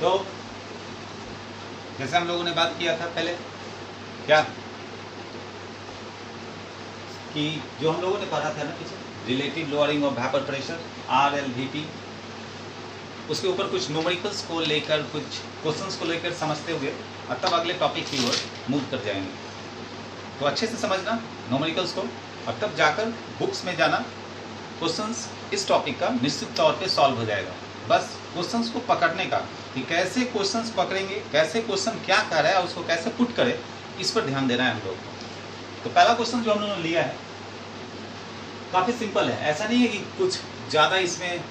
तो जैसे हम लोगों ने बात किया था पहले क्या कि जो हम लोगों ने पढ़ा था ना पीछे, relative lowering of vapour pressure RLVP, उसके ऊपर कुछ न्यूमेरिकल्स को लेकर, कुछ क्वेश्चंस को लेकर समझते हुए और तब अगले टॉपिक की ओर मूव कर जाएंगे। तो अच्छे से समझना न्यूमेरिकल्स को और तब जाकर बुक्स में जाना, क्वेश्चंस इस टॉपिक का निश्चित तौर पे सॉल्व हो जाएगा। बस क्वेश्चंस को पकड़ने का कि कैसे क्वेश्चंस पकड़ेंगे, कैसे क्वेश्चन क्या कह रहा है, उसको कैसे पुट करें, इस पर ध्यान देना है हम लोग को। तो पहला क्वेश्चन जो हम लोगों ने लिया है काफ़ी सिंपल है, ऐसा नहीं है कि कुछ ज़्यादा इसमें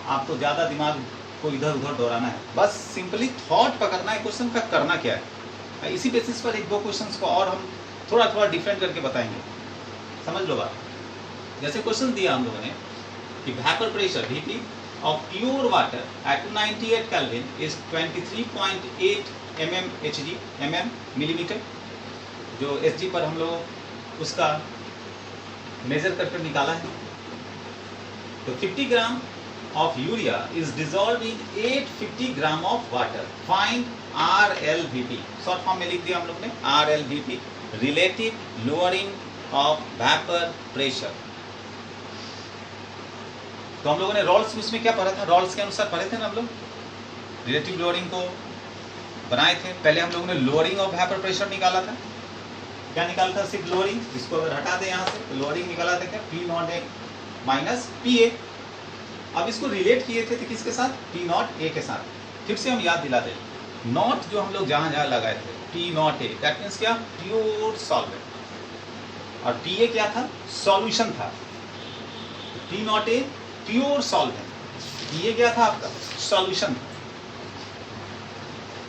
आपको ज़्यादा दिमाग को इधर उधर दौड़ाना है, बस सिंपली थॉट पकड़ना है क्वेश्चन का करना क्या है। इसी बेसिस पर एक दो क्वेश्चंस को और हम थोड़ा थोड़ा डिफरेंट करके बताएंगे, समझ लो बात। जैसे क्वेश्चन दिया हम लोगों ने कि vapour pressure VP of pure water at 298 Kelvin is 23.8 mm millimetre, जो SG पर हम लोग उसका मेजर करके निकाला है। तो 50 ग्राम of urea is dissolved in 850 gram of water. Find RLVP. Short form में लिख दिया हम लोग ने RLVP, relative lowering of vapor pressure. तो हम लोगों ने रॉल्स उसमें क्या पढ़ा था, रॉल्स के अनुसार पढ़े थे ना हम लोग, रिलेटिव लोअरिंग को बनाए थे। पहले हम लोगों ने लोअरिंग ऑफ वेपर प्रेशर निकाला था। क्या निकाला था? सिर्फ लोअरिंग। इसको अगर हटा दें यहाँ से तो लोअरिंग निकाला था क्या, P0A माइनस PA। अब इसको रिलेट किए थे किसके साथ, P0A के साथ। फिर से हम याद दिला दें, नॉट जो हम लोग जहाँ जहाँ लगाए थे P0A, दैट मीन्स क्या, प्योर सॉल्वेंट, और PA क्या था, सॉल्यूशन था। P0A प्योर सॉल्वेंट, ये क्या था आपका, सॉल्यूशन।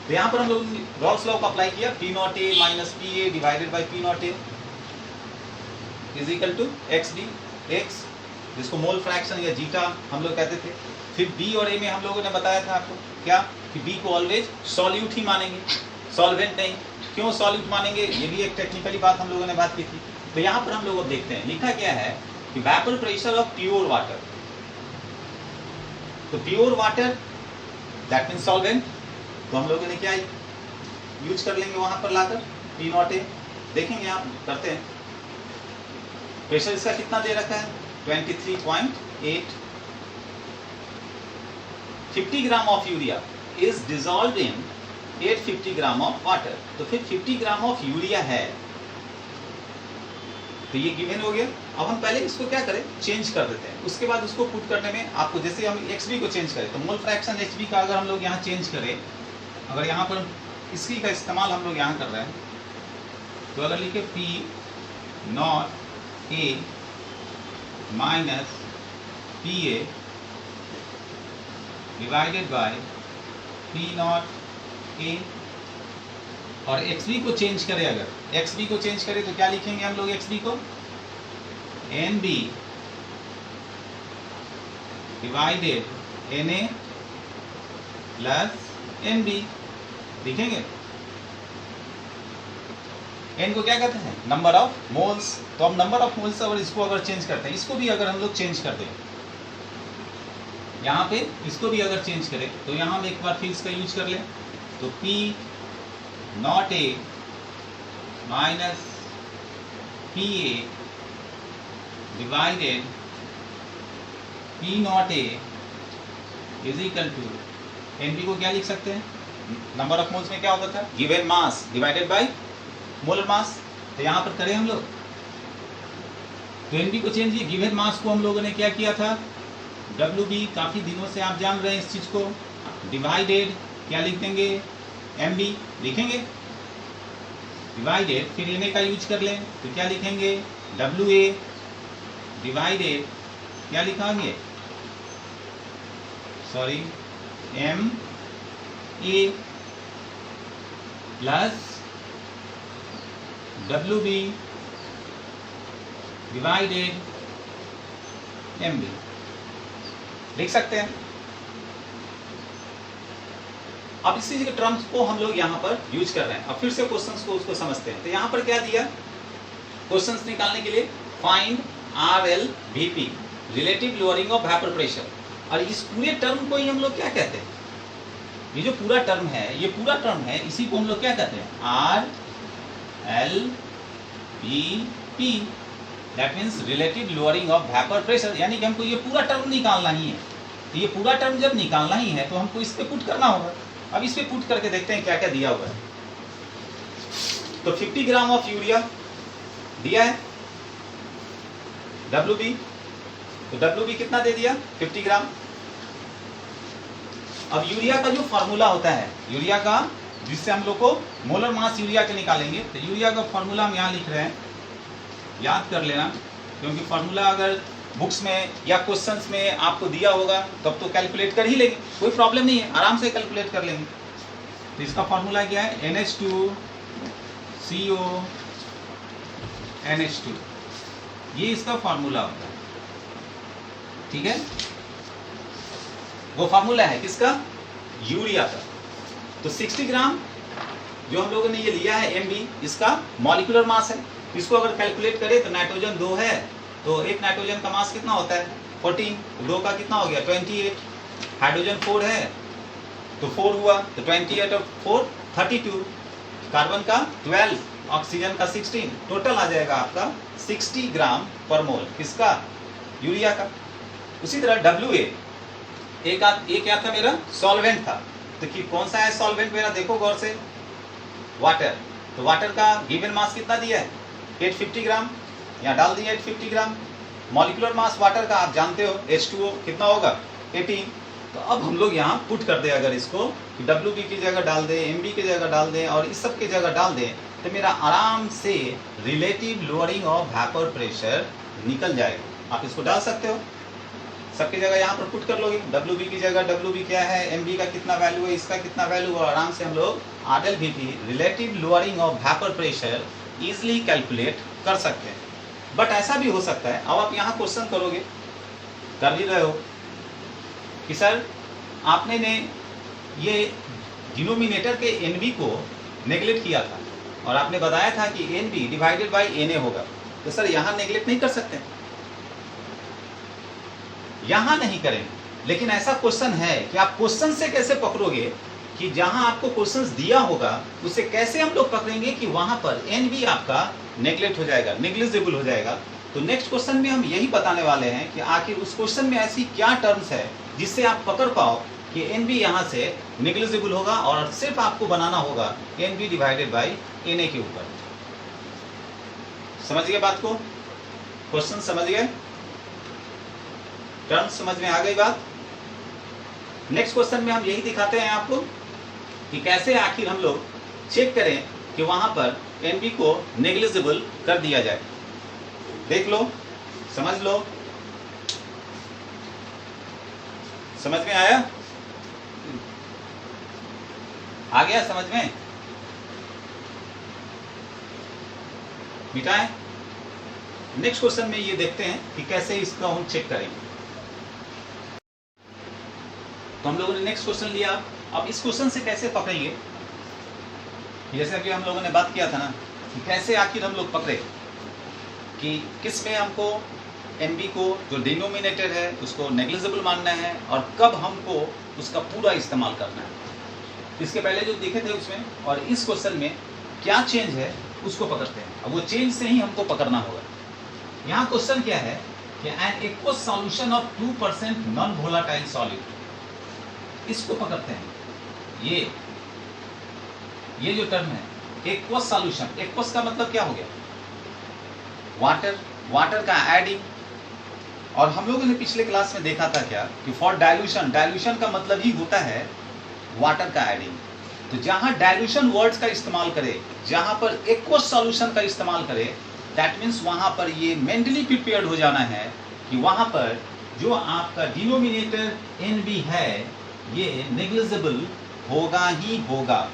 तो यहाँ पर हम लोग रॉल्स लॉ को अप्लाई किया, P0A minus PA divided by P0A is equal to XB, X जिसको मोल फ्रैक्शन या जीटा हम लोग कहते थे। फिर B और A में हम लोगों ने बताया था आपको क्या कि B को ऑलवेज सॉल्यूट ही मानेंगे, सॉल्वेंट नहीं। क्यों सॉल्यूट मानेंगे, ये भी एक टेक्निकली बात हम लोगों ने बात की थी। तो यहाँ पर हम लोग अब देखते हैं लिखा क्या है कि vapour pressure of pure water. तो pure water that means solvent, तो हम लोगों ने क्या यूज कर लेंगे वहां पर लाकर P0A। देखेंगे आप करते हैं, प्रेशर इसका कितना दे रखा है, 23.8। 50 gram of urea is dissolved in 850 gram of water. तो फिर 50 ग्राम ऑफ यूरिया है, तो ये गिवन हो गया। अब हम पहले इसको क्या करें, चेंज कर देते हैं। उसके बाद उसको पुट करने में आपको, जैसे हम XB को चेंज करें तो मोल फ्रैक्शन HB का अगर हम लोग यहाँ चेंज करें, अगर यहाँ पर इसी का इस्तेमाल हम लोग यहाँ कर रहे हैं, तो अगर लिखे P0A minus PA divided by P0A, और XB को चेंज करें, अगर XB को चेंज करें तो क्या लिखेंगे हम लोग XB को, NB divided NA plus NB लिखेंगे। N को क्या कहते हैं, नंबर ऑफ मोल्स। तो अब नंबर ऑफ मोल्स अगर इसको अगर चेंज करते हैं, इसको भी अगर हम लोग चेंज कर दें, यहाँ पे इसको भी अगर चेंज करें, तो यहाँ हम एक बार फिर इसका यूज कर लें, तो P0A minus PA divided P0A is equal to NB को क्या लिख सकते हैं, नंबर ऑफ मोल्स में क्या होता था, given mass divided by molar mass. तो यहाँ पर करें हम लोग, तो NB को चेंज, गिवन मास को हम लोगों ने क्या किया था, WB, काफ़ी दिनों से आप जान रहे हैं इस चीज़ को, डिवाइडेड क्या लिख देंगे, MB लिखेंगे डिवाइडेड, फिर NA का यूज कर लें तो क्या लिखेंगे, WA डिवाइडेड क्या लिखाएंगे, sorry MA plus WB divided MB लिख सकते हैं। अब इसी के टर्म्स को हम लोग यहाँ पर यूज कर रहे हैं। अब फिर से क्वेश्चंस को उसको समझते हैं। तो यहाँ पर क्या दिया, क्वेश्चंस निकालने के लिए find RLVP, relative lowering of vapour pressure. और इस पूरे टर्म को ही हम लोग क्या कहते हैं, ये जो पूरा टर्म है, ये पूरा टर्म है, इसी को हम लोग क्या कहते हैं, R L B P, that means relative lowering of vapour pressure. यानी कि हमको ये पूरा टर्म निकालना ही है। तो ये पूरा टर्म जब निकालना ही है तो हमको इस पे पुट करना होगा। अब इस पे पुट करके देखते हैं क्या क्या दिया हुआ है। तो 50 ग्राम ऑफ यूरिया दिया है, WB, तो WB कितना दे दिया, 50 ग्राम। अब यूरिया का जो फॉर्मूला होता है, यूरिया का, जिससे हम लोग को मोलर मास यूरिया के निकालेंगे, तो यूरिया का फॉर्मूला हम यहाँ लिख रहे हैं, याद कर लेना, क्योंकि फॉर्मूला अगर बुक्स में या क्वेश्चंस में आपको दिया होगा तब तो कैलकुलेट कर ही लेंगे, कोई प्रॉब्लम नहीं है, आराम से कैलकुलेट कर लेंगे। तो इसका फॉर्मूला क्या है, NH2 CO NH2, ये इसका फॉर्मूला होता है, ठीक है। वो फॉर्मूला है किसका, यूरिया का। तो 60 ग्राम जो हम लोगों ने ये लिया है MB, इसका मॉलिक्यूलर मास है। इसको अगर कैलकुलेट करें तो नाइट्रोजन 2 है, तो एक नाइट्रोजन का मास कितना होता है, 14, 2 का कितना हो गया, 28, हाइड्रोजन 4 है तो 4 हुआ, तो 28 और 4 32, कार्बन का 12, ऑक्सीजन का 16, टोटल आ जाएगा आपका 60 ग्राम पर मोल, किसका, यूरिया का। उसी तरह WA, एक क्या था मेरा, सॉल्वेंट था। तो कि कौन सा है सॉल्वेंट मेरा, देखो गौर से, वाटर। तो वाटर का गिवन मास कितना दिया है, 850 ग्राम, यहाँ डाल दिया 850 ग्राम। मॉलिक्यूलर मास वाटर का आप जानते हो, H2O कितना होगा, 18। तो अब हम लोग यहाँ पुट कर दे, अगर इसको WB की जगह डाल दे, MB की जगह डाल दे और इस सब की जगह डाल दे, तो मेरा आराम से relative lowering of vapour pressure निकल जाएगा। आप इसको डाल सकते हो, सबकी जगह यहाँ पर पुट कर लोगे, WB की जगह WB क्या है, MB का कितना वैल्यू है, इसका कितना वैल्यू, और आराम से हम लोग RLVP, relative lowering of vapour pressure, easily calculate कर सकते हैं। बट ऐसा भी हो सकता है, अब आप यहाँ क्वेश्चन करोगे, कर भी रहे हो कि सर आपने ने ये डिनोमिनेटर के NB को नेगलेक्ट किया था और आपने बताया था कि NB डिवाइडेड बाई Na होगा, तो सर यहाँ नेगलेक्ट नहीं कर सकते, यहाँ नहीं करेंगे। लेकिन ऐसा क्वेश्चन है कि आप क्वेश्चन से कैसे पकड़ोगे, कि जहां आपको क्वेश्चंस दिया होगा उसे कैसे हम लोग पकड़ेंगे कि वहां पर NB आपका नेगलेक्ट हो जाएगा, नेग्लिजिबल हो जाएगा। तो नेक्स्ट क्वेश्चन में हम यही बताने वाले हैं कि आखिर उस क्वेश्चन में ऐसी क्या टर्म्स है जिससे आप पकड़ पाओ कि NB यहाँ से नेग्लिजिबल होगा, और सिर्फ आपको बनाना होगा NB डिवाइडेड बाई Na के ऊपर। समझ गए बात को, क्वेश्चन समझ गए, टर्म्स समझ में आ गई बात। नेक्स्ट क्वेश्चन में हम यही दिखाते हैं आपको कि कैसे आखिर हम लोग चेक करें कि वहां पर NB को नेग्लिजिबल कर दिया जाए। देख लो, समझ लो, समझ में आया, आ गया समझ में, मिटाएं। नेक्स्ट क्वेश्चन में ये देखते हैं कि कैसे इसका हम चेक करेंगे। तो हम लोगों ने नेक्स्ट क्वेश्चन लिया, अब इस क्वेश्चन से कैसे पकड़ेंगे, जैसे अभी हम लोगों ने बात किया था ना कि कैसे आखिर हम लोग पकड़े कि किस में हमको NB को जो डिनोमिनेटर है उसको नेग्लिजिबल मानना है और कब हमको उसका पूरा इस्तेमाल करना है। इसके पहले जो देखे थे उसमें और इस क्वेश्चन में क्या चेंज है उसको पकड़ते हैं। अब वो चेंज से ही हमको पकड़ना होगा। यहाँ क्वेश्चन क्या है कि N aqueous solution of 2% non volatile solid, इसको पकड़ते हैं। ये जो टर्म है एक्वस सॉल्यूशन, एक्वस का मतलब क्या हो गया, वाटर का एडिंग। और हम लोगों ने पिछले क्लास में देखा था क्या कि फॉर डाइल्यूशन, डाइल्यूशन का मतलब ही होता है वाटर का एडिंग। तो जहां डाइल्यूशन वर्ड्स का इस्तेमाल करे, जहां पर एक्वस सॉल्यूशन का इस्तेमाल करे, दैट मीन्स वहां पर ये मेंटली प्रिपेयर्ड हो जाना है कि वहां पर जो आपका डिनोमिनेटर NB है ये नेग्लिजिबल होगा ही होगा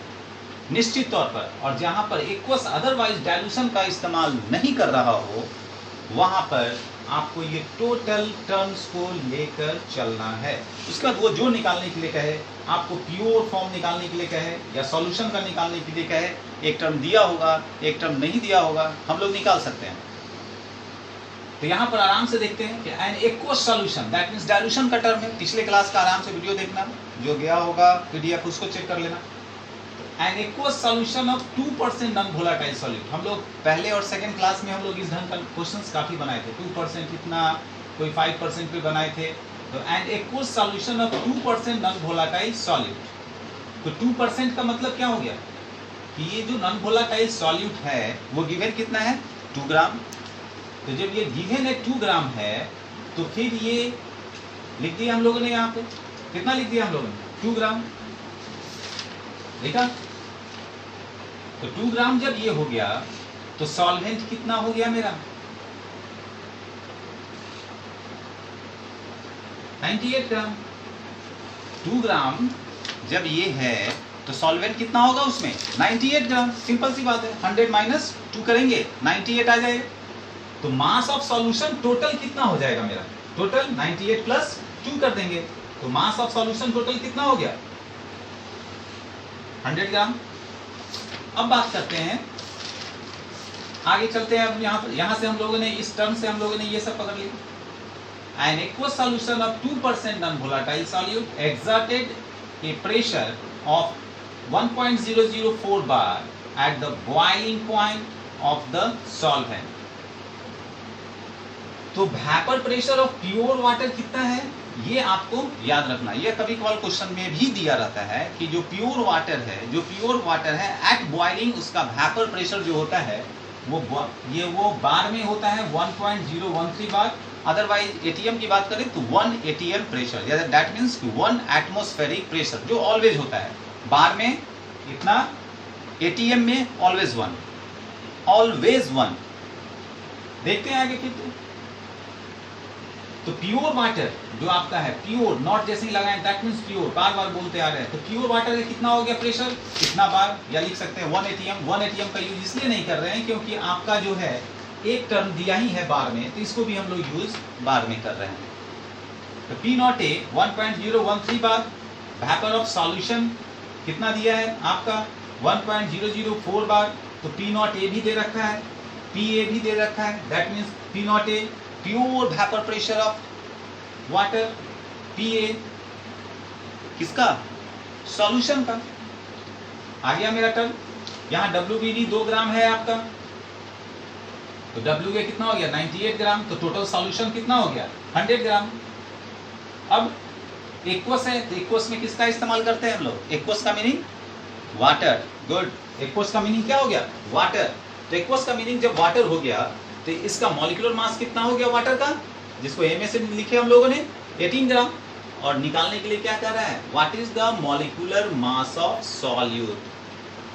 निश्चित तौर पर। और जहां पर एक्वस अदरवाइज डाइल्यूशन का इस्तेमाल नहीं कर रहा हो वहां पर आपको ये टोटल टर्म्स को लेकर चलना है। उसके बाद वो जो निकालने के लिए कहे, आपको प्योर फॉर्म निकालने के लिए कहे या सॉल्यूशन का निकालने के लिए कहे, एक टर्म दिया होगा एक टर्म नहीं दिया होगा, हम लोग निकाल सकते हैं। तो यहाँ पर आराम से देखते हैं कि N aqueous solution, that means dilution का टर्म है। पिछले क्लास का आराम से वीडियो देखना, जो गया होगा PDF उसको चेक कर लेना। N aqueous solution of 2% non volatile solute. हम लोग पहले और सेकंड क्लास में हम लोग इस ढंग का क्वेश्चंस काफ़ी बनाए थे। 2% कितना, कोई 5% पे बनाए थे। तो N aqueous solution of 2% non volatile solute. तो 2% का मतलब क्या हो गया कि ये जो नॉन वोलेटाइल सॉल्यूट है वो गिवन कितना है, 2 ग्राम। तो जब ये गिवन है 2 ग्राम है तो फिर ये लिख दिया हम लोगों ने, यहाँ पे कितना लिख दिया हम लोगों ने, 2 ग्राम, देखा। तो 2 ग्राम जब ये हो गया तो सॉल्वेंट कितना हो गया मेरा, 98 ग्राम। 2 ग्राम जब ये है तो सॉल्वेंट कितना होगा उसमें, 98 ग्राम। सिंपल सी बात है, 100 माइनस 2 करेंगे 98 आ जाएगा। तो मास ऑफ सॉल्यूशन टोटल कितना हो जाएगा मेरा, टोटल 98 प्लस 2 कर देंगे तो मास ऑफ सॉल्यूशन टोटल कितना हो गया, 100 ग्राम। अब बात करते हैं, आगे चलते हैं। अब यहाँ से हम लोगों ने इस टर्म से हम लोगों ने ये सब पकड़ लिया। An aqueous solution of 2% non volatile solute exerted a pressure of 1.004 bar at the boiling point of the solvent. तो vapour pressure of pure water कितना है ये आपको याद रखना। ये कभी कभार क्वेश्चन में भी दिया रहता है कि जो प्योर वाटर है एट बॉइलिंग उसका वेपर प्रेशर जो होता है वो बार में होता है 1.013 बार। अदरवाइज एटीएम की बात करें तो 1 ATM pressure, that means 1 atmospheric pressure जो ऑलवेज होता है। बार में इतना, एटीएम में ऑलवेज 1। देखते हैं आगे फिर। तो प्योर वाटर जो आपका है, प्योर नॉट जैसे ही लगाएं, दैट मीन्स प्योर, बार बार बोलते आ रहे हैं। तो प्योर वाटर में कितना हो गया प्रेशर, कितना बार, या लिख सकते हैं 1 एटीएम। 1 एटीएम का यूज इसलिए नहीं कर रहे हैं क्योंकि आपका जो है एक टर्म दिया ही है बार में, तो इसको भी हम लोग यूज बार में कर रहे हैं। तो P0A 1.013 bar. Vapour of solution कितना दिया है आपका, 1.004 बार। तो P0A भी दे रखा है, PA भी दे रखा है, that means P0A pure vapour pressure of water, PA किसका, सॉल्यूशन का। आ गया मेरा टर्म। यहाँ WBD 2 ग्राम है आपका, तो WA कितना हो गया, 98 ग्राम। तो टोटल सॉल्यूशन कितना हो गया, 100 ग्राम। अब एक्वस है, तो एक्वस में किसका इस्तेमाल करते हैं हम लोग, एक्वस का मीनिंग वाटर। गुड, एक्वस का मीनिंग क्या हो गया, वाटर। तो एक्वस का मीनिंग जब वाटर हो गया तो इसका मॉलिक्यूलर मास कितना हो गया वाटर का, जिसको MA से लिखे हम लोगों ने 18 ग्राम। और निकालने के लिए क्या कर रहा है, what is the molecular mass of solute,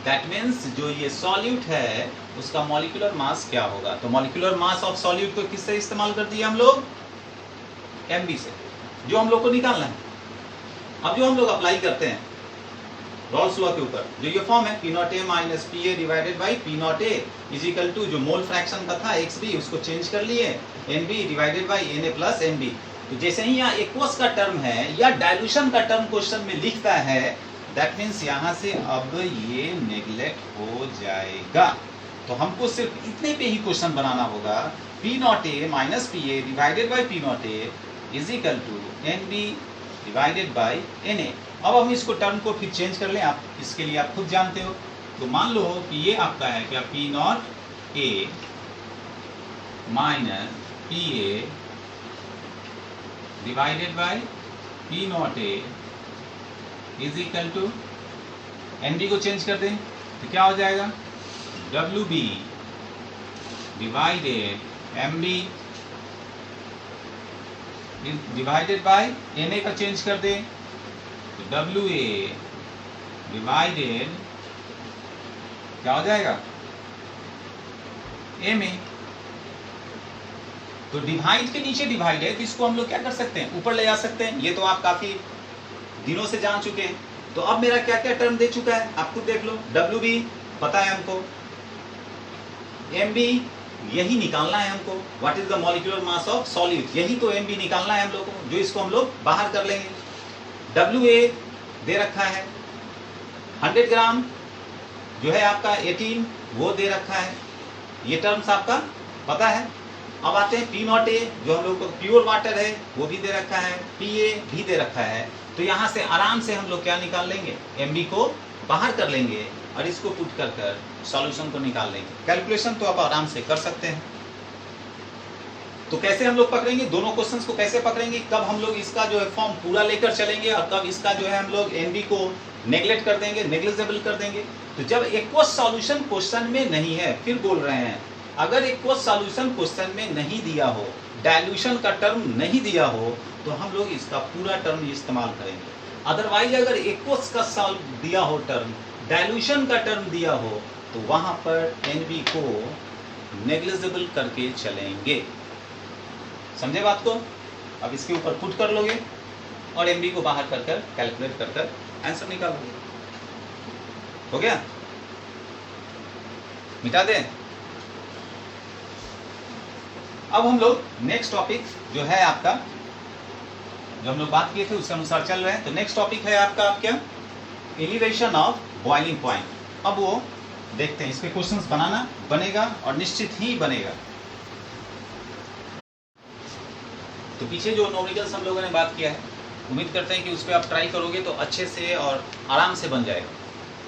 that means जो ये सॉल्यूट है उसका मॉलिक्यूलर मास क्या होगा। तो मॉलिक्यूलर मास ऑफ सॉल्यूट को किससे इस्तेमाल कर दिया हम लोग, MB से, जो हम लोग को निकालना है। अब जो हम लोग अप्लाई करते हैं रॉल्स लॉ के ऊपर, जो ये फॉर्म है P0A minus PA divided by P0A is equal to, जो मोल फ्रैक्शन का था XB उसको चेंज कर लिए, NB divided by NA plus NB। तो जैसे ही यहाँ एक्वस का टर्म है या डाइल्यूशन का टर्म क्वेश्चन में लिखता है, दैट मीन्स यहाँ से अब ये नेग्लेक्ट हो जाएगा। तो हमको सिर्फ इतने पे ही क्वेश्चन बनाना होगा, P0A minus PA divided by P0A is equal to NB divided by NA। अब हम इसको टर्म को फिर चेंज कर लें, आप इसके लिए आप खुद जानते हो। तो मान लो कि ये आपका है क्या, P0A minus PA divided by P0A is equal to, NB को चेंज कर दें तो क्या हो जाएगा, WB divided MB divided by NA का चेंज कर दें तो WA डिवाइडेड क्या हो जाएगा, MA। तो डिवाइड के नीचे डिवाइड है तो इसको हम लोग क्या कर सकते हैं, ऊपर ले जा सकते हैं। ये तो आप काफी दिनों से जान चुके हैं। तो अब मेरा क्या क्या टर्म दे चुका है आप खुद देख लो। WB पता है हमको, MB यही निकालना है हमको, what is the molecular mass of solute, यही तो MB निकालना है हम लोग को, जो इसको हम लोग बाहर कर लेंगे। WA दे रखा है 100 ग्राम, जो है आपका 18 वो दे रखा है। ये टर्म्स आपका पता है। अब आते हैं पी नॉट ए, जो हम लोग को प्योर वाटर है वो भी दे रखा है, पी ए भी दे रखा है। तो यहाँ से आराम से हम लोग क्या निकाल लेंगे, एमबी को बाहर कर लेंगे और इसको पुट कर सॉल्यूशन को निकाल लेंगे। कैलकुलेशन तो आप आराम से कर सकते हैं। तो कैसे हम लोग पकड़ेंगे दोनों क्वेश्चंस को, कैसे पकड़ेंगे, कब हम लोग इसका जो है फॉर्म पूरा लेकर चलेंगे और कब इसका जो है हम लोग एनबी को नेग्लेक्ट कर देंगे, नेग्लिजिबल कर देंगे। तो जब एक्वस सॉल्यूशन क्वेश्चन में नहीं है, फिर बोल रहे हैं अगर एक्वस सॉल्यूशन क्वेश्चन में नहीं दिया हो, डाइल्यूशन का टर्म नहीं दिया हो, तो हम लोग इसका पूरा टर्म इस्तेमाल करेंगे। अदरवाइज अगर एक्वस का सॉल्व दिया हो टर्म, डाइल्यूशन का टर्म दिया हो, तो वहां पर एनबी को नेग्लिजिबल करके चलेंगे। समझे बात को? अब इसके ऊपर पुट कर लोगे और एमबी को बाहर कर कैलकुलेट कर आंसर निकालोगे। हो गया? मिटा दें। अब हम लोग नेक्स्ट टॉपिक जो है आपका, जो हम लोग बात किए थे उसके अनुसार चल रहे हैं। तो नेक्स्ट टॉपिक है आपका क्या, एलिवेशन ऑफ बॉइलिंग पॉइंट। अब वो देखते हैं, इस पे क्वेश्चंस बनाना बनेगा और निश्चित ही बनेगा। तो पीछे जो न्यूमेरिकल्स हम लोगों ने बात किया है, उम्मीद करते हैं कि उस पर आप ट्राई करोगे तो अच्छे से और आराम से बन जाएगा,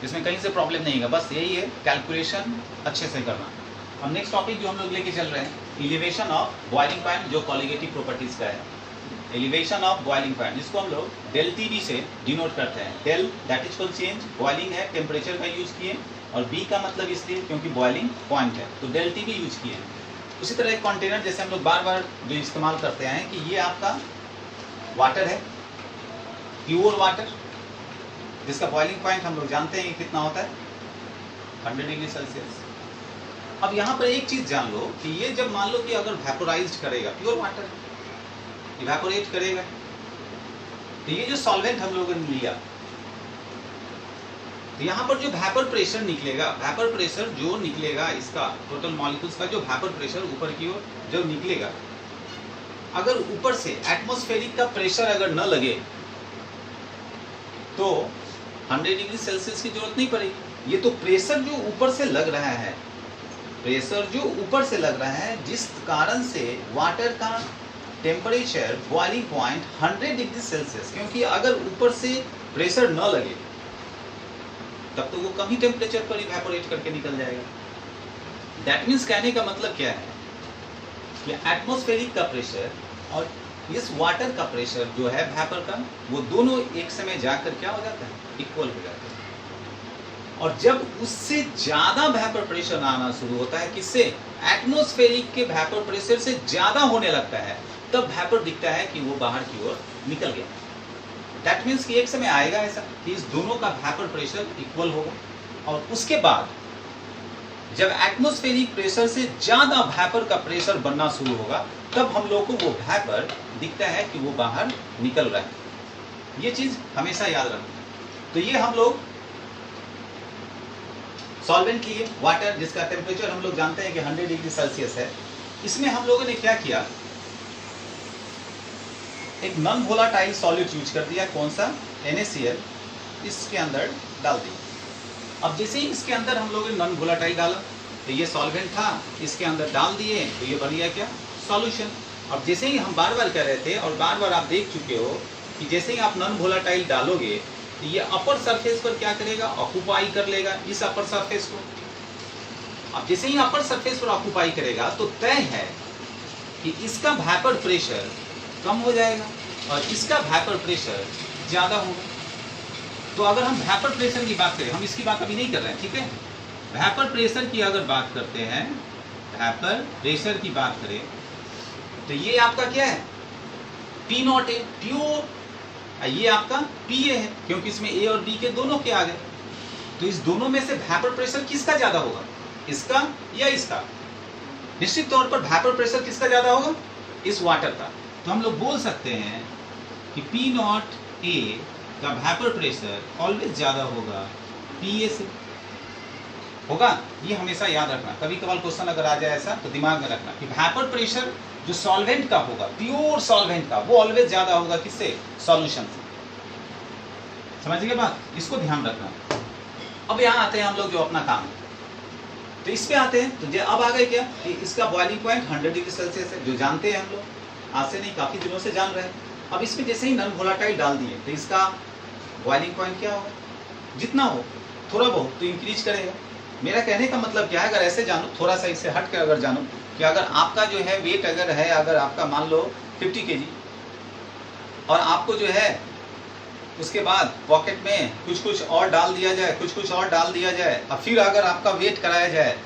इसमें कहीं से प्रॉब्लम नहीं है। बस यही है, कैलकुलेशन अच्छे से करना। अब नेक्स्ट टॉपिक जो हम लोग लेके चल रहे हैं, एलिवेशन ऑफ बॉइलिंग पॉइंट, जो कॉलिगेटिव प्रॉपर्टीज का है। एलिवेशन ऑफ बॉइलिंग पॉइंट, जिसको हम लोग डेल टी से डिनोट करते हैं। Del that is called change, boiling है टेम्परेचर का यूज किए, और बी का मतलब इसलिए क्योंकि बॉइलिंग पॉइंट है, तो डेल टी भी यूज किए। उसी तरह एक कंटेनर जैसे हम लोग बार बार जो इस्तेमाल करते हैं कि ये आपका वाटर है, प्योर वाटर, जिसका बॉइलिंग पॉइंट हम लोग जानते हैं कितना होता है, 100 डिग्री सेल्सियस। अब यहाँ पर एक चीज जान लो कि ये जब मान लो कि अगर वेपोराइज्ड करेगा, प्योर वाटर इवेपोरेट करेगा, तो ये जो सॉल्वेंट हम लोगों ने लिया, तो यहाँ पर जो वेपर प्रेशर निकलेगा, वेपर प्रेशर जो निकलेगा इसका टोटल मॉलिक्यूल्स का जो वेपर प्रेशर ऊपर की ओर जो निकलेगा, अगर ऊपर से एटमॉस्फेरिक का प्रेशर अगर न लगे तो 100 डिग्री सेल्सियस की जरूरत नहीं पड़ेगी। ये तो प्रेशर जो ऊपर से लग रहा है, प्रेशर जो ऊपर से लग रहा है, जिस कारण से वाटर का temperature boiling point 100 degree Celsius, क्योंकि अगर ऊपर से प्रेशर न लगे तब तो वो कम ही टेम्परेचर पर इवेपोरेट करके निकल जाएगा। दैट मीन्स कहने का मतलब क्या है कि एटमॉस्फेरिक का प्रेशर और इस वाटर का प्रेशर जो है वेपर का, वो दोनों एक समय जाकर क्या हो जाता है, इक्वल हो जाता है। और जब उससे ज्यादा वेपर प्रेशर आना शुरू होता है, किससे, एटमॉस्फेरिक के वेपर प्रेशर से ज्यादा होने लगता है, तब वेपर दिखता है कि वो बाहर की ओर निकल गया। दैट मीन्स कि एक समय आएगा ऐसा कि इस दोनों का वेपर प्रेशर इक्वल होगा, और उसके बाद जब एटमॉस्फेरिक प्रेशर से ज्यादा वेपर का प्रेशर बनना शुरू होगा, तब हम लोग को वो वेपर दिखता है कि वो बाहर निकल रहा है। ये चीज हमेशा याद रखना। तो ये हम लोग सॉल्वेंट लिए, वाटर जिसका टेम्परेचर हम लोग जानते हैं कि 100 डिग्री सेल्सियस है। इसमें हम लोगों ने क्या किया, एक नॉन वोलाटाइल सॉल्यूट यूज कर दिया। कौन सा, NaCl, इसके अंदर डाल दिया। अब जैसे ही इसके अंदर हम लोगों ने नॉन वोलाटाइल डाला, तो ये सॉल्वेंट था, इसके अंदर डाल दिए तो ये बन गया क्या, सॉल्यूशन। अब जैसे ही हम बार बार कह रहे थे और बार बार आप देख चुके हो कि जैसे ही आप नॉन वोलाटाइल डालोगे तो ये अपर सरफेस पर क्या करेगा, ऑक्यूपाई कर लेगा इस अपर सरफेस को। अब जैसे ही अपर सरफेस पर ऑक्यूपाई करेगा तो तय है कि इसका वेपर प्रेशर कम हो जाएगा और इसका वेपर प्रेशर ज्यादा होगा। तो अगर हम वेपर प्रेशर की बात करें, हम इसकी बात अभी नहीं कर रहे हैं, ठीक है। वेपर प्रेशर की अगर बात करते हैं, वेपर प्रेशर की बात करें तो ये आपका क्या है, P0 है प्योर, ये आपका PA है क्योंकि इसमें A और B के दोनों के आ गए। तो इस दोनों में से वेपर प्रेशर किसका ज्यादा होगा, इसका या इसका? निश्चित तौर पर वेपर प्रेशर किसका ज्यादा होगा, इस वाटर का। तो हम लोग बोल सकते हैं कि P0A का वेपर प्रेशर ऑलवेज ज्यादा होगा PA से, होगा। ये हमेशा याद रखना, कभी कभार क्वेश्चन अगर आ जाए ऐसा तो दिमाग में रखना कि वेपर प्रेशर जो सॉल्वेंट का होगा, प्योर सॉल्वेंट का, वो ऑलवेज ज्यादा होगा किससे, सॉल्यूशन से। समझ गए बात, इसको ध्यान रखना। अब यहाँ आते हैं हम लोग जो अपना काम, तो इस पे आते हैं, तो अब आ गए क्या कि इसका बॉइलिंग पॉइंट 100 डिग्री सेल्सियस है, जो जानते हैं हम लोग, आज से नहीं काफ़ी दिनों से जान रहे हैं। अब इसमें जैसे ही नॉन वोलेटाइल डाल दिए तो इसका बॉइलिंग पॉइंट क्या होगा, जितना हो थोड़ा बहुत तो इंक्रीज करेगा। मेरा कहने का मतलब क्या है, अगर ऐसे जानो, थोड़ा सा इससे हट कर अगर जानो कि अगर आपका जो है वेट अगर है, अगर आपका मान लो 50 kg और आपको जो है उसके बाद पॉकेट में कुछ और डाल दिया जाए, कुछ और डाल दिया जाए, और फिर अगर आपका वेट कराया जाए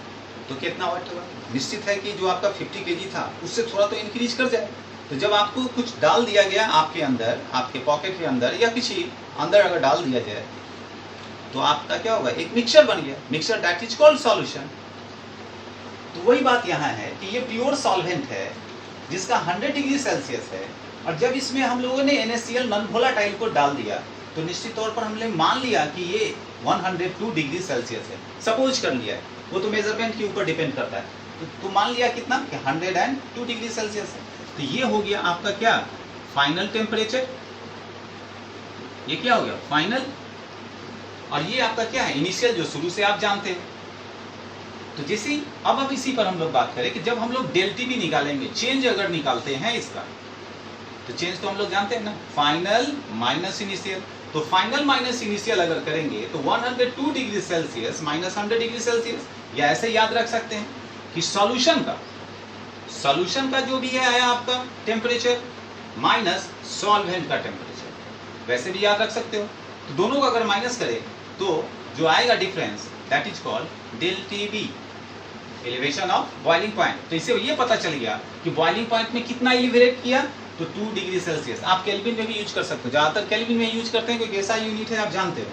तो कितना वेट होगा। निश्चित है कि जो आपका 50 kg था उससे थोड़ा तो इंक्रीज कर जाए। तो जब आपको कुछ डाल दिया गया आपके अंदर, आपके पॉकेट के अंदर या किसी अंदर अगर डाल दिया जाए तो आपका क्या होगा, एक मिक्सचर बन गया, mixture that is called solution. तो वही बात यहाँ है कि ये प्योर सॉल्वेंट है जिसका 100 डिग्री सेल्सियस है, और जब इसमें हम लोगों ने NaCl नॉन वोलेटाइल को डाल दिया तो निश्चित तौर पर हमने मान लिया कि ये 102 डिग्री सेल्सियस है, सपोज कर लिया है, वो तो मेजरमेंट के ऊपर डिपेंड करता है। तो मान लिया कितना कि 102 डिग्री सेल्सियस है। तो ये हो गया आपका क्या, फाइनल टेम्परेचर, ये क्या हो गया फाइनल, और ये आपका क्या है इनिशियल, जो शुरू से आप जानते हो। तो जैसे अब इसी पर हम लोग बात करें कि जब हम लोग डेल्टी भी निकालेंगे, चेंज अगर निकालते हैं इसका, तो चेंज तो हम लोग जानते हैं ना, फाइनल माइनस इनिशियल। तो फाइनल माइनस इनिशियल अगर करेंगे तो 102 degree Celsius minus 100 degree Celsius, या ऐसे याद रख सकते हैं कि सॉल्यूशन का जो भी है आया आपका टेम्परेचर माइनस सॉल्वेंट का टेम्परेचर, वैसे भी याद रख सकते हो। तो दोनों को अगर माइनस करें तो जो आएगा difference that is called del TB, elevation of boiling point. तो इससे ये पता चल गया कि बॉइलिंग पॉइंट में कितना एलिवेट किया, तो 2 डिग्री सेल्सियस। आप केल्विन में भी यूज कर सकते हो, ज्यादातर केल्विन में यूज करते हैं क्योंकि ऐसा यूनिट है, आप जानते हो।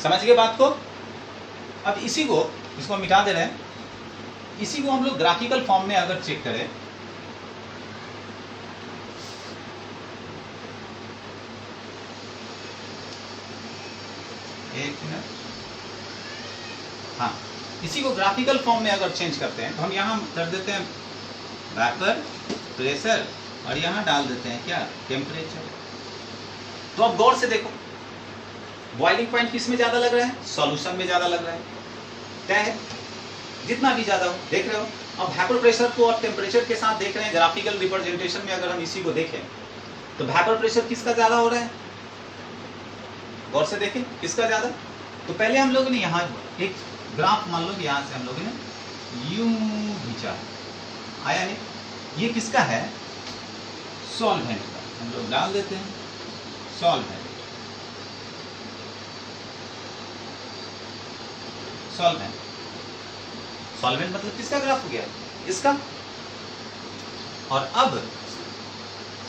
समझ गए बात को। अब इसको मिटा दे रहे हैं, इसी को हम लोग ग्राफिकल फॉर्म में अगर चेक करें, एक मिनट, हाँ, इसी को ग्राफिकल फॉर्म में अगर चेंज करते हैं तो हम यहाँ कर देते हैं वेपर प्रेशर और यहाँ डाल देते हैं क्या, टेम्परेचर। तो अब गौर से देखो, बॉइलिंग पॉइंट किस में ज्यादा लग रहा है, सॉल्यूशन में ज्यादा लग रहा है, क्या है, जितना भी ज्यादा हो, देख रहे हो। अब वेपर प्रेशर को आप टेम्परेचर के साथ देख रहे हैं, ग्राफिकल रिप्रेजेंटेशन में अगर हम इसी को देखें तो वेपर प्रेशर किसका ज्यादा हो रहा है, गौर से देखें किसका ज्यादा। तो पहले हम लोग ने यहाँ एक ग्राफ मान लो, यहाँ से हम लोग ने यूं खींचा, आया नहीं, ये किसका है, सॉल्वेंट का, हम लोग डाल देते हैं सॉल्वेंट। सॉल्वेंट मतलब किसका ग्राफ हो गया, इसका। और अब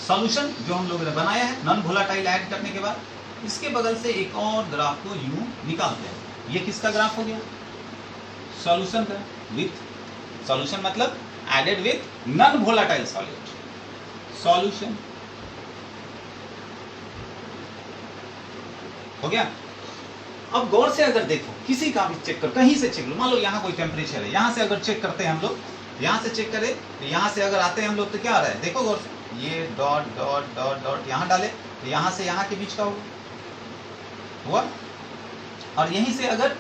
सॉल्यूशन जो हम लोगों ने बनाया है नॉन वोलेटाइल ऐड करने के बाद, इसके बगल से एक और ग्राफ को यूं निकालते हैं। ये किसका ग्राफ हो गया, सॉल्यूशन का, विथ सॉल्यूशन मतलब added with non volatile solute, solution हो गया। अब गौर से अगर देखो, किसी का भी चेक कर, कहीं से चेक लो, मान लो यहाँ कोई टेम्परेचर है, यहाँ से अगर चेक करते हैं हम लोग, यहाँ से चेक करें, यहाँ से अगर आते हैं हम लोग तो क्या आ रहा है, देखो गौर से, ये डॉट डॉट डॉट डॉट यहाँ डाले तो यहाँ से यहाँ के बीच का हुआ, और यहीं से अगर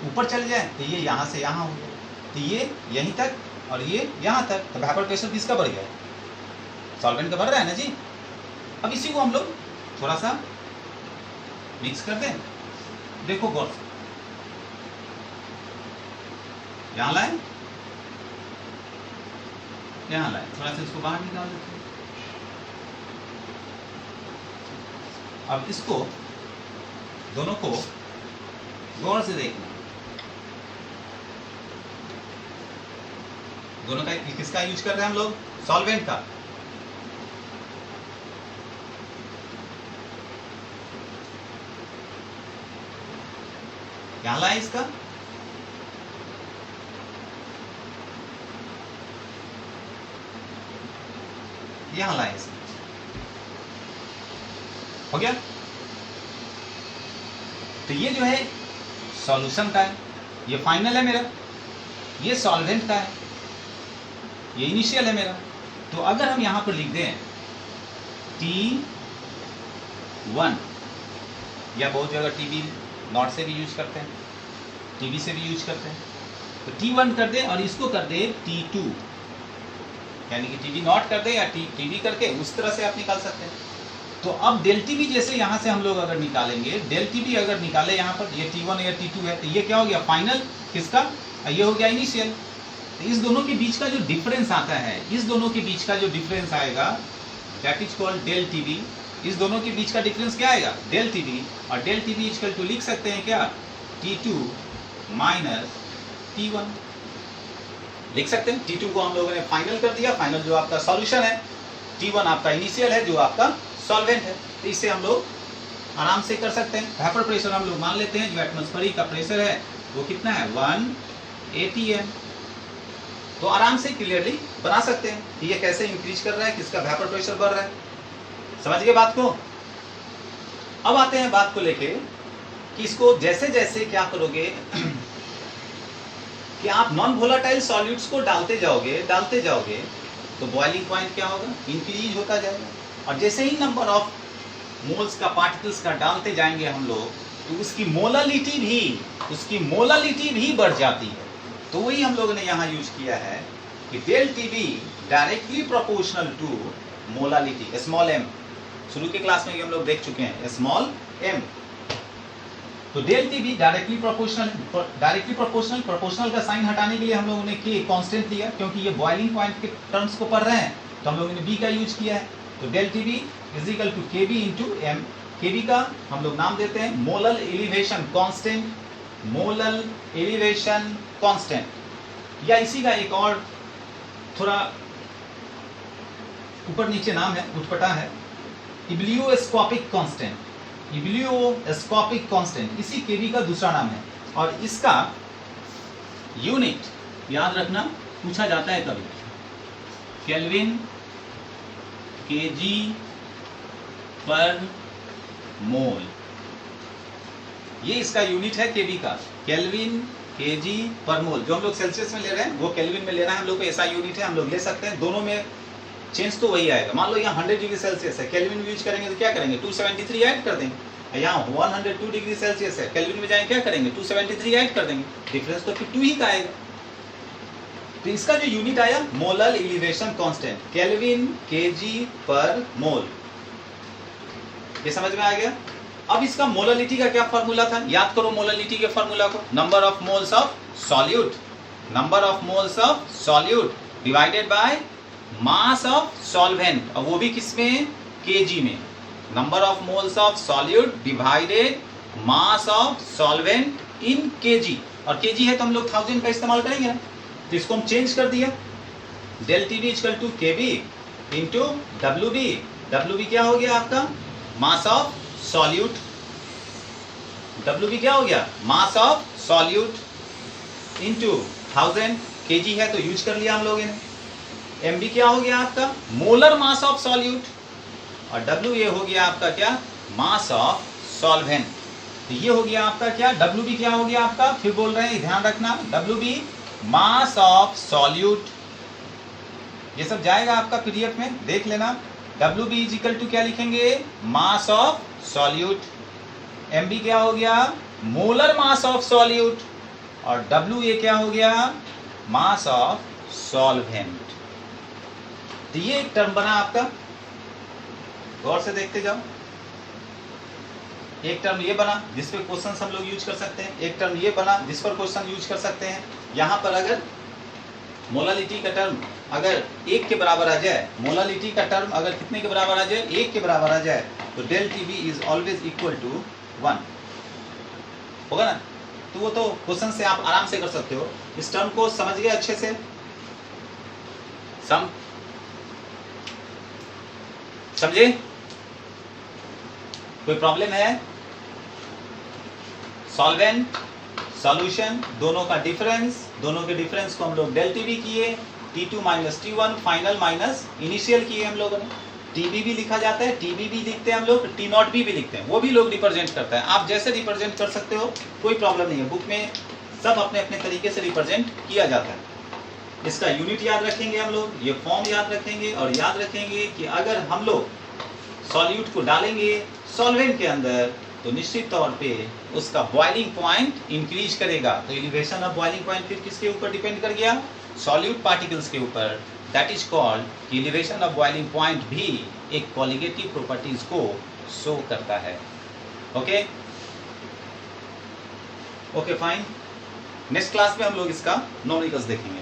ऊपर चल जाए तो ये यहाँ से यहाँ हो गया, तो ये यहीं तक और ये यहाँ तक। तो वेपर प्रेशर किसका बढ़ गया, सॉल्वेंट का बढ़ रहा है ना जी। अब इसी को हम लोग थोड़ा सा मिक्स कर दें, देखो गौर से, यहाँ लाए, यहाँ लाए, थोड़ा सा इसको बाहर निकाल देते हैं। अब इसको दोनों को गौर से देखना, दोनों का किसका यूज कर रहे हैं हम लोग, सॉल्वेंट का। यहाँ लाए इसका, यहाँ लाए इसका, हो गया। तो ये जो है सॉल्यूशन का है, ये फाइनल है मेरा, ये सॉल्वेंट का है, ये इनिशियल है मेरा। तो अगर हम यहाँ पर लिख दें T1, या बहुत जगह TB नॉट से भी यूज करते हैं, TB से भी यूज करते हैं, तो T1 कर दे और इसको कर दे T2, यानी कि TD नॉट कर दे या TD करके उस तरह से आप निकाल सकते हैं। तो अब डेल टी बी जैसे यहाँ से हम लोग अगर निकालेंगे, डेल टी बी अगर निकाले यहाँ पर, ये T1 या T2 है, तो ये क्या हो गया फाइनल किसका, ये हो गया इनिशियल। तो इस दोनों के बीच का जो डिफरेंस आता है, इस दोनों के बीच का जो डिफरेंस आएगा that is called del T B. इस दोनों के बीच का डिफरेंस क्या आएगा, डेल टी बी। और del T B equal to लिख सकते हैं क्या, T2 माइनस T1 लिख सकते हैं। T2 को हम लोगों ने फाइनल कर दिया, फाइनल जो आपका सॉल्यूशन है, T1 आपका इनिशियल है जो आपका सॉल्वेंट है। तो इससे हम लोग आराम से कर सकते हैं। वेपर प्रेशर हम लोग मान लेते हैं, जो एटमॉस्फेरिक का प्रेशर है वो कितना है 1 atm। तो आराम से क्लियरली बना सकते हैं कि ये कैसे इंक्रीज कर रहा है, किसका वेपर प्रेशर बढ़ रहा है। समझ गए बात को। अब आते हैं बात को लेके कि इसको जैसे जैसे क्या करोगे कि आप नॉन वोलेटाइल सॉल्यूट्स को डालते जाओगे तो बॉइलिंग पॉइंट क्या होगा, इंक्रीज होता जाएगा। और जैसे ही नंबर ऑफ मोल्स का पार्टिकल्स का डालते जाएंगे हम लोग, तो उसकी मोलालिटी भी बढ़ जाती है। तो वही हम लोगों ने यहाँ यूज किया है कि del T B directly proportional to molality, small m। शुरू के क्लास में हम लोग देख चुके हैं स्मॉल m। तो del T B directly proportional का साइन हटाने के लिए हम लोगों ने के कांस्टेंट लिया, क्योंकि ये बॉइलिंग पॉइंट के टर्म्स को पढ़ रहे हैं, तो हम लोगों ने बी का यूज किया है। तो del T B is equal to K B into M. K B का हम लोग नाम देते हैं मोलल एलिवेशन कांस्टेंट, या इसी का एक और थोड़ा ऊपर नीचे नाम है, उठपटा है, इब्लियोस्कोपिक कांस्टेंट, इसी केबी का दूसरा नाम है। और इसका यूनिट याद रखना, पूछा जाता है कभी, केल्विन केजी पर मोल। ये इसका यूनिट है केबी का, केल्विन केजी पर मोल। जो हम लोग सेल्सियस में ले रहे हैं वो केल्विन में ले रहे हैं हम लोग को, ऐसा यूनिट है, हम लोग ले सकते हैं। दोनों में चेंज तो वही आएगा। मान लो यहाँ 100 डिग्री सेल्सियस है, केल्विन में यूज करेंगे तो क्या करेंगे 273 ऐड कर देंगे। यहाँ 102 डिग्री सेल्सियस है, केल्विन में जाएंगे क्या करेंगे 273 ऐड कर देंगे। डिफरेंस तो फिर 2 ही का आएगा। तो इसका जो यूनिट आया molal elevation constant, kelvin KG पर मोल। ये समझ में आ गया। अब इसका मोलालिटी का क्या फार्मूला था, याद करो मोलालिटी के फार्मूला को, number of moles of solute divided by mass of solvent, और वो भी किसमें, केजी में। Number of moles of solute divided mass of solvent in KG, और केजी है तो हम लोग 1000 का इस्तेमाल करेंगे ना। तो इसको हम चेंज कर दिया, del T B equal to K B into W B. W B क्या हो गया आपका, mass of solute. W B क्या हो गया, mass of solute into 1000, KG है तो यूज कर लिया हम लोगों ने। एम बी क्या हो गया आपका, मोलर मास ऑफ सॉल्यूट, और डब्ल्यू ये हो गया आपका क्या, मास ऑफ सॉल्वेंट। तो ये हो गया आपका क्या, डब्ल्यू बी क्या हो गया आपका, फिर बोल रहे हैं ध्यान रखना, W B mass of solute. ये सब जाएगा आपका पीडीएफ में, देख लेना। W B is equal to क्या लिखेंगे, mass of solute. M B क्या हो गया, मोलर मास ऑफ सॉल्यूट, और डब्ल्यू ए क्या हो गया, मास ऑफ सॉल्वेंट। तो ये एक टर्म बना आपका, गौर से देखते जाओ। एक टर्म ये बना जिस पर क्वेश्चन हम लोग यूज कर सकते हैं, एक टर्म ये बना जिस पर क्वेश्चन यूज कर सकते हैं। यहाँ पर अगर मोलालिटी का टर्म अगर 1 के बराबर आ जाए, मोलालिटी का टर्म अगर कितने के बराबर आ जाए, 1 के बराबर आ जाए, तो del T B is always equal to 1 होगा ना। तो वो तो क्वेश्चन से आप आराम से कर सकते हो। इस टर्म को समझ गए अच्छे से, समझे, कोई प्रॉब्लम है। सॉल्वेंट सॉल्यूशन दोनों का डिफरेंस, दोनों के डिफरेंस को हम लोग डेल टी बी किए, T2 minus T1 final minus initial किए हम लोगों ने। टीबी भी लिखा जाता है, टीबी भी लिखते हैं हम लोग, टी नॉट भी लिखते हैं, वो भी लोग रिप्रेजेंट करता है। आप जैसे रिप्रेजेंट कर सकते हो, कोई प्रॉब्लम नहीं है। बुक में सब अपने अपने तरीके से रिप्रेजेंट किया जाता है। इसका यूनिट याद रखेंगे हम लोग, ये फॉर्म याद रखेंगे, और याद रखेंगे कि अगर हम लोग सॉल्यूट को डालेंगे सॉल्वेंट के अंदर तो निश्चित तौर पे उसका बॉइलिंग पॉइंट इंक्रीज करेगा। तो एलिवेशन ऑफ बॉइलिंग पॉइंट फिर किसके ऊपर डिपेंड कर गया? सॉल्यूट पार्टिकल्स के ऊपर। That is called elevation of boiling point भी एक कॉलिगेटिव प्रॉपर्टीज को शो करता है। Okay okay fine. Next class में हम लोग इसका न्यूमेरिकल्स देखेंगे।